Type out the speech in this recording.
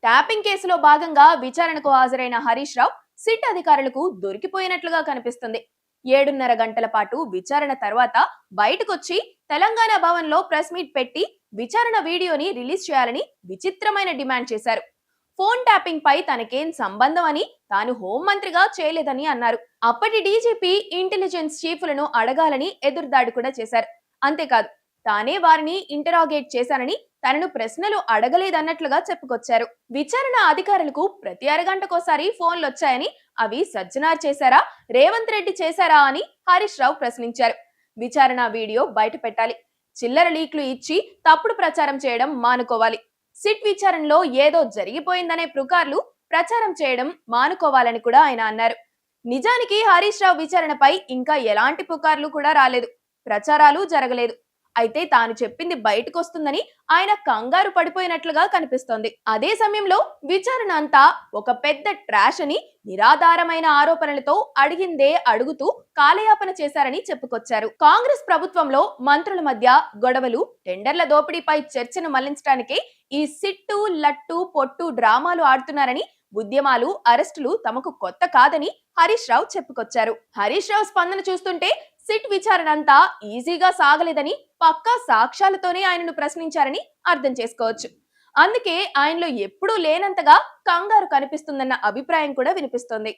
Tapping కేసులో భాగంగా విచారణకు హాజరైన హరీష్ రావు సిట్ అధికారులకు దొరికిపోయినట్లుగా కనిపిస్తుంది. 7:30 గంటల పాటు విచారణ తర్వాత బయటకొచ్చి తెలంగాణ భవన్ లో ప్రెస్ మీట్ పెట్టి విచారణ వీడియోని రిలీజ్ చేయాలని విచిత్రమైన డిమాండ్ చేశారు. ఫోన్ ట్యాపింగ్ పై తనకేం సంబంధం అని, తాను హోంమంత్రిగా చేయలేదని అన్నారు. అప్పటి డీజీపీ ఇంటెలిజెన్స్ చీఫ్లను అడగాలని ఎదురుదాడి కూడా చేశారు. అంతేకాదు, తానే వారిని ఇంటరాగేట్ చేశానని, తనను ప్రశ్నలు అడగలేదన్నట్లుగా చెప్పుకొచ్చారు. విచారణ అధికారులకు ప్రతి అరగంటకోసారి ఫోన్లు వచ్చాయని, అవి సజ్జనార్ చేశారా, రేవంత్ రెడ్డి చేశారా అని హరీష్ రావు ప్రశ్నించారు. విచారణ వీడియో బయట పెట్టాలి, చిల్లర లీక్లు ఇచ్చి తప్పుడు ప్రచారం చేయడం మానుకోవాలి, సిట్ విచారణలో ఏదో జరిగిపోయిందనే పుకార్లు ప్రచారం చేయడం మానుకోవాలని కూడా ఆయన అన్నారు. నిజానికి హరీష్ రావు విచారణపై ఇంకా ఎలాంటి పుకార్లు కూడా రాలేదు, ప్రచారాలు జరగలేదు. అయితే తాను చెప్పింది బయటకొస్తుందని ఆయన కంగారు పడిపోయినట్లుగా కనిపిస్తోంది. అదే సమయంలో విచారణ అంతా ఒక పెద్ద ట్రాష్ అని, నిరాధారమైన ఆరోపణలతో అడిగిందే అడుగుతూ కాలయాపన చేశారని చెప్పుకొచ్చారు. కాంగ్రెస్ ప్రభుత్వంలో మంత్రుల మధ్య గొడవలు, టెండర్ల దోపిడీపై చర్చను మళ్లించడానికే ఈ సిట్టు లట్టు పొట్టు డ్రామాలు ఆడుతున్నారని, ఉద్యమాలు, అరెస్టులు తమకు కొత్త కాదని హరీష్ రావు చెప్పుకొచ్చారు. హరీష్ రావు స్పందన చూస్తుంటే సిట్ విచారణ అంతా ఈజీగా సాగలేదని, పక్కా సాక్ష్యాలతోనే ఆయనను ప్రశ్నించారని అర్థం చేసుకోవచ్చు. అందుకే ఆయనలో ఎప్పుడూ లేనంతగా కంగారు కనిపిస్తుందన్న అభిప్రాయం కూడా వినిపిస్తోంది.